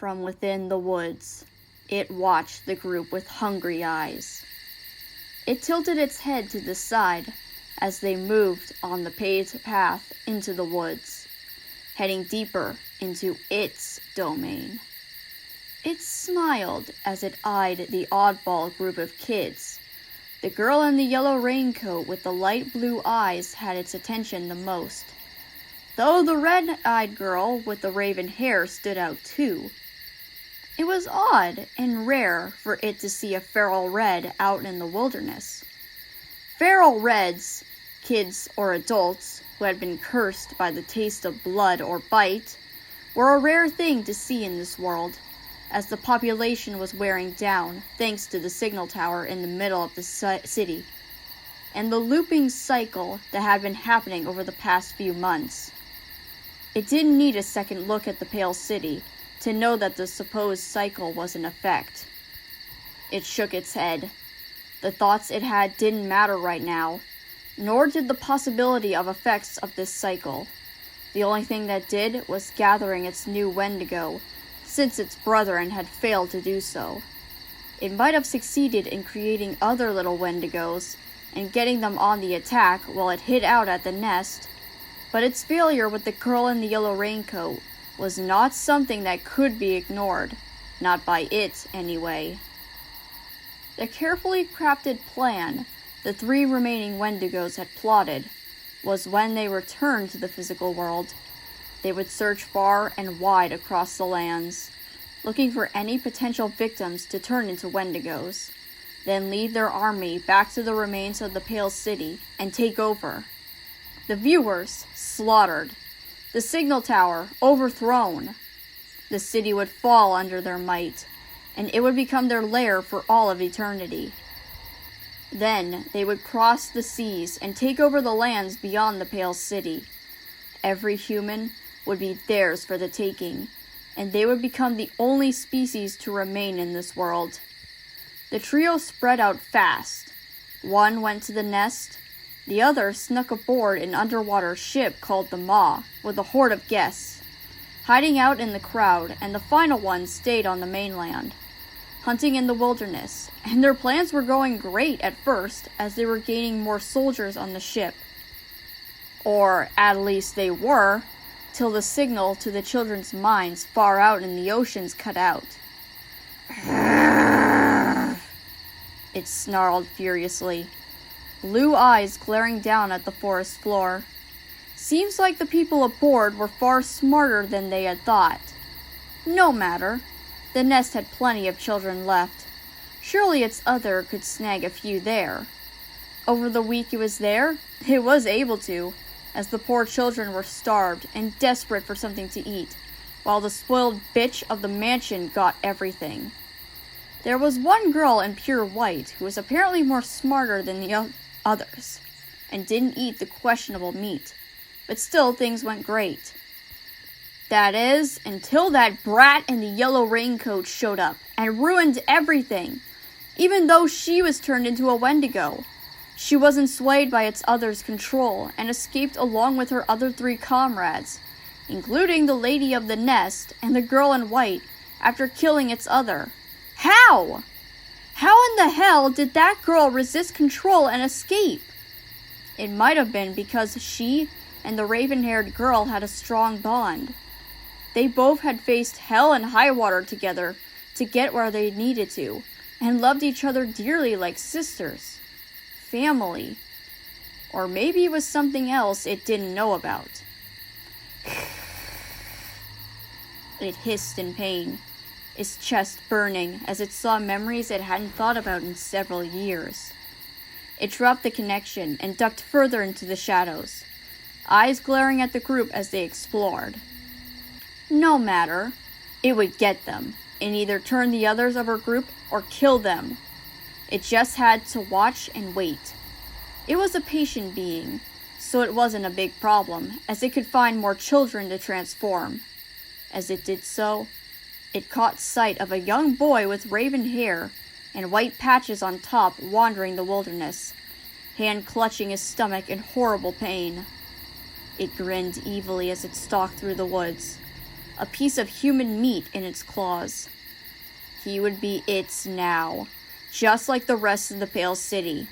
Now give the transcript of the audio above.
from within the woods. It watched the group with hungry eyes. It tilted its head to the side as they moved on the paved path into the woods, heading deeper into its domain. It smiled as it eyed the oddball group of kids. The girl in the yellow raincoat with the light blue eyes had its attention the most, though the red-eyed girl with the raven hair stood out too. It was odd and rare for it to see a feral red out in the wilderness. Feral reds, kids or adults who had been cursed by the taste of blood or bite, were a rare thing to see in this world, as the population was wearing down thanks to the signal tower in the middle of the city, and the looping cycle that had been happening over the past few months. It didn't need a second look at the Pale City to know that the supposed cycle was in effect. It shook its head. The thoughts it had didn't matter right now, nor did the possibility of effects of this cycle. The only thing that did was gathering its new Wendigo, since its brethren had failed to do so. It might have succeeded in creating other little Wendigos and getting them on the attack while it hid out at the nest, but its failure with the girl in the yellow raincoat was not something that could be ignored, not by it anyway. The carefully crafted plan the 3 remaining Wendigos had plotted was when they returned to the physical world, they would search far and wide across the lands, looking for any potential victims to turn into Wendigos, then lead their army back to the remains of the Pale City and take over. The viewers slaughtered, the signal tower overthrown. The city would fall under their might, and it would become their lair for all of eternity. Then they would cross the seas and take over the lands beyond the Pale City. Every human would be theirs for the taking, and they would become the only species to remain in this world. The trio spread out fast. One went to the nest, the other snuck aboard an underwater ship called the Maw with a horde of guests, hiding out in the crowd, and the final one stayed on the mainland, hunting in the wilderness, and their plans were going great at first as they were gaining more soldiers on the ship. Or at least they were, till the signal to the children's minds far out in the oceans cut out. It snarled furiously, blue eyes glaring down at the forest floor. Seems like the people aboard were far smarter than they had thought. No matter. The nest had plenty of children left. Surely its other could snag a few there. Over the week it was there, it was able to, as the poor children were starved and desperate for something to eat, while the spoiled bitch of the mansion got everything. There was one girl in pure white who was apparently more smarter than the others, and didn't eat the questionable meat, but still things went great. That is, until that brat in the yellow raincoat showed up and ruined everything, even though she was turned into a Wendigo. She wasn't swayed by its other's control and escaped along with her other 3 comrades, including the lady of the nest and the girl in white, after killing its other. How? How in the hell did that girl resist control and escape? It might have been because she and the raven-haired girl had a strong bond. They both had faced hell and high water together to get where they needed to, and loved each other dearly like sisters. Family. Or maybe it was something else it didn't know about. It hissed in pain, its chest burning as it saw memories it hadn't thought about in several years. It dropped the connection and ducked further into the shadows, eyes glaring at the group as they explored. No matter. It would get them, and either turn the others of her group or kill them. It just had to watch and wait. It was a patient being, so it wasn't a big problem, as it could find more children to transform. As it did so, it caught sight of a young boy with raven hair and white patches on top wandering the wilderness, hand clutching his stomach in horrible pain. It grinned evilly as it stalked through the woods, a piece of human meat in its claws. He would be its now, just like the rest of the Pale City,